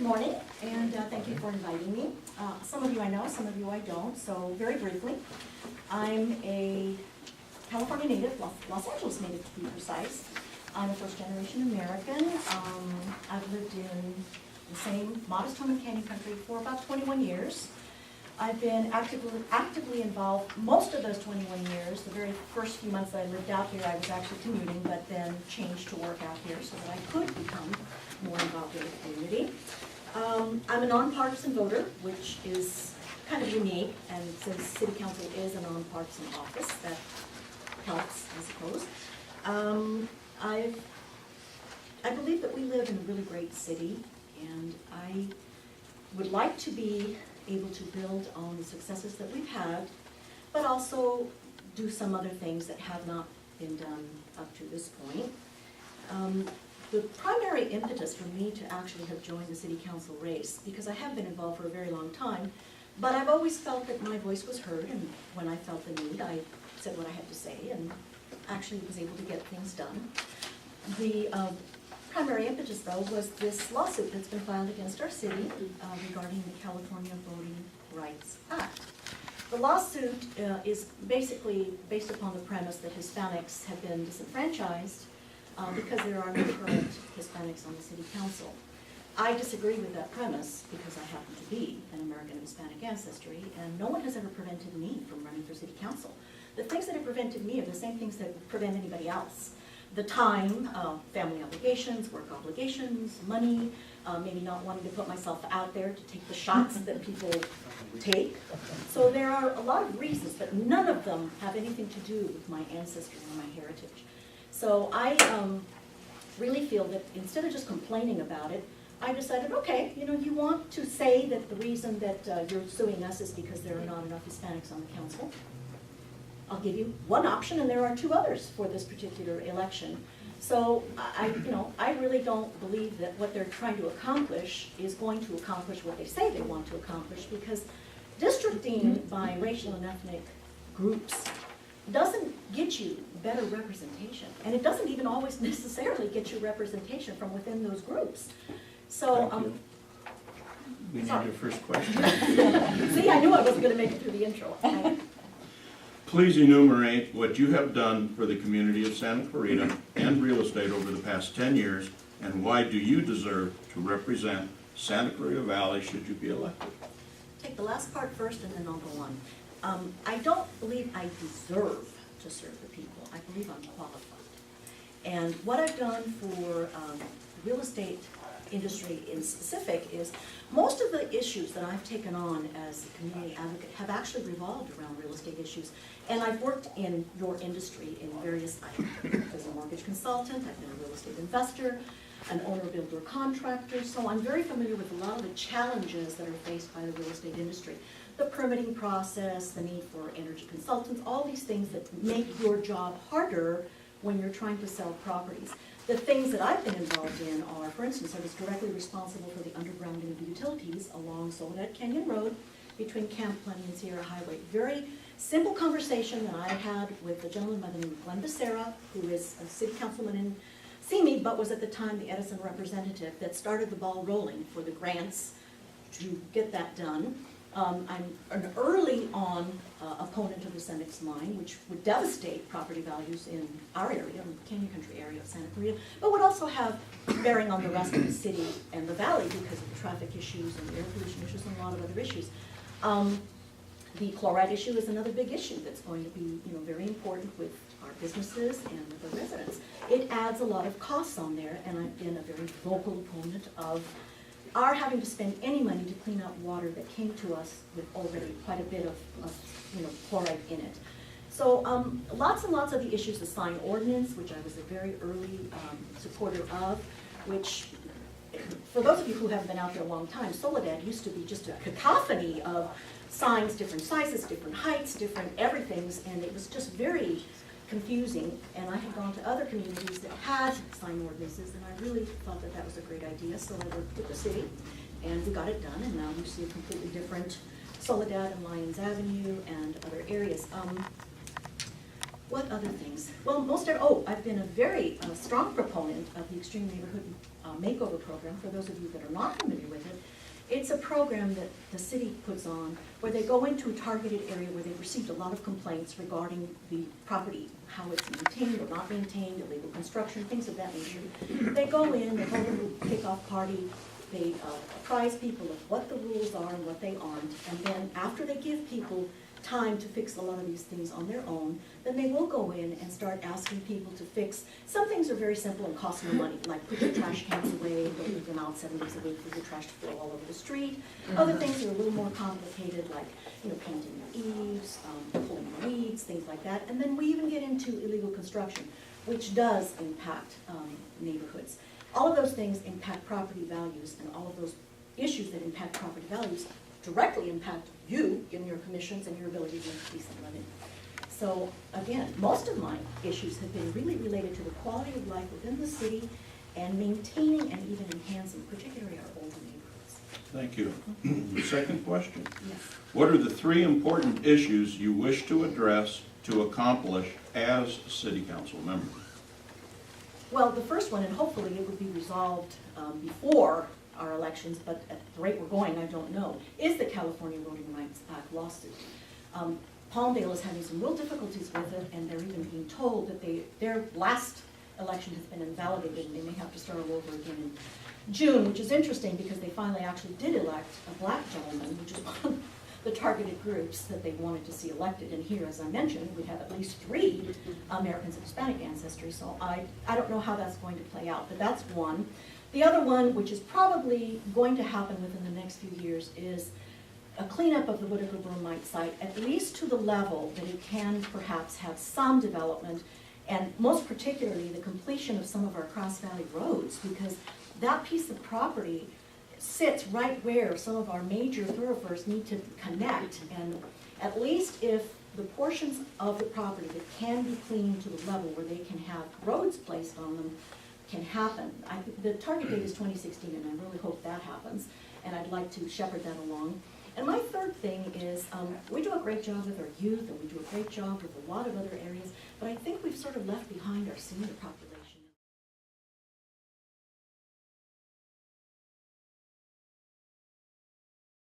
Good morning, and thank you for inviting me. Some of you I know, some of you I don't, so very briefly, I'm a California native, Los Angeles native to be precise. I'm a first-generation American. I've lived in the same modest home in Canyon Country for about 21 years. I've been actively involved most of those 21 years. The very first few months that I lived out here, I was actually commuting, but then changed to work out here so that I could become more involved in the community. I'm a nonpartisan voter, which is kind of unique, and since City Council is a nonpartisan office, that helps, I suppose. I believe that we live in a really great city, and I would like to be able to build on the successes that we've had, but also do some other things that have not been done up to this point. The primary impetus for me to actually have joined the City Council race, because I have been involved for a very long time, but I've always felt that my voice was heard, and when I felt the need, I said what I had to say, and actually was able to get things done. The primary impetus, though, was this lawsuit that's been filed against our city regarding the California Voting Rights Act. The lawsuit is basically based upon the premise that Hispanics have been disenfranchised because there are no current Hispanics on the City Council. I disagree with that premise because I happen to be an American of Hispanic ancestry, and no one has ever prevented me from running for City Council. The things that have prevented me are the same things that prevent anybody else. The time, family obligations, work obligations, money, maybe not wanting to put myself out there to take the shots that people take. So there are a lot of reasons, but none of them have anything to do with my ancestry or my heritage. So I really feel that instead of just complaining about it, I decided, okay, you want to say that the reason that you're suing us is because there are not enough Hispanics on the council. I'll give you one option, and there are two others for this particular election. So I really don't believe that what they're trying to accomplish is going to accomplish what they say they want to accomplish, because districting by racial and ethnic groups doesn't get you better representation, and it doesn't even always necessarily get you representation from within those groups. So, we need your first question. See, I knew I wasn't going to make it through the intro. Please enumerate what you have done for the community of Santa Clarita and real estate over the past 10 years, and why do you deserve to represent Santa Clarita Valley should you be elected? Take the last part first, and then I'll go on. I don't believe I deserve to serve the people. I believe I'm qualified. And what I've done for the real estate industry in specific is most of the issues that I've taken on as a community advocate have actually revolved around real estate issues. And I've worked in your industry in various items. As a mortgage consultant, I've been a real estate investor, an owner, builder, contractor, so I'm very familiar with a lot of the challenges that are faced by the real estate industry. The permitting process, the need for energy consultants, all these things that make your job harder when you're trying to sell properties. The things that I've been involved in are, for instance, I was directly responsible for the undergrounding of the utilities along Soledad Canyon Road between Camp Plenty and Sierra Highway. Very simple conversation that I had with a gentleman by the name of Glenn Becerra, who is a city councilman in Simi, but was at the time the Edison representative that started the ball rolling for the grants to get that done. I'm an early on opponent of the Cemex mine, which would devastate property values in our area, in the Canyon Country area of Santa Clarita, but would also have bearing on the rest of the city and the valley because of the traffic issues and the air pollution issues and a lot of other issues. The chloride issue is another big issue that's going to be very important with our businesses and with the residents. It adds a lot of costs on there, and I've been a very vocal opponent of our having to spend any money to clean out water that came to us with already quite a bit of chloride in it. So lots and lots of the issues, the sign ordinance, which I was a very early supporter of, which for those of you who haven't been out there a long time, Soledad used to be just a cacophony of signs, different sizes, different heights, different everythings, and it was just very confusing. And I had gone to other communities that had sign ordinances, and I really thought that that was a great idea, so I worked with the city, and we got it done, and now you see a completely different Soledad and Lyons Avenue and other areas. What other things? Well, I've been a very strong proponent of the Extreme Neighborhood Makeover Program. For those of you that are not familiar with it, it's a program that the city puts on where they go into a targeted area where they've received a lot of complaints regarding the property, how it's maintained or not maintained, illegal construction, things of that nature. They go in, they hold a little kickoff party, they apprise people of what the rules are and what they aren't, and then after they give people time to fix a lot of these things on their own, then they will go in and start asking people to fix. Some things are very simple and cost no money, like put your trash cans away, don't leave them out 7 days a week for your trash to flow all over the street. Other things are a little more complicated, like painting your eaves, pulling weeds, things like that. And then we even get into illegal construction, which does impact neighborhoods. All of those things impact property values, and all of those issues that impact property values directly impact you in your commissions and your ability to make decent living. So again, most of my issues have been really related to the quality of life within the city and maintaining and even enhancing, particularly our older neighborhoods. Thank you. The second question. Yes. What are the 3 important issues you wish to address to accomplish as a city council member? Well, the first one, and hopefully it would be resolved before our elections, but at the rate we're going, I don't know, is the California Voting Rights Act lawsuit. Palmdale is having some real difficulties with it, and they're even being told that their last election has been invalidated, and they may have to start all over again in June, which is interesting because they finally actually did elect a black gentleman, which is one of the targeted groups that they wanted to see elected. And here, as I mentioned, we have at least 3 Americans of Hispanic ancestry, so I don't know how that's going to play out, but that's one. The other one, which is probably going to happen within the next few years, is a cleanup of the Whitaker Bromite site, at least to the level that it can perhaps have some development, and most particularly the completion of some of our Cross Valley roads, because that piece of property sits right where some of our major thoroughfares need to connect, and at least if the portions of the property that can be cleaned to the level where they can have roads placed on them can happen. The target date is 2016, and I really hope that happens, and I'd like to shepherd that along. And my third thing is, we do a great job with our youth, and we do a great job with a lot of other areas, but I think we've sort of left behind our senior population.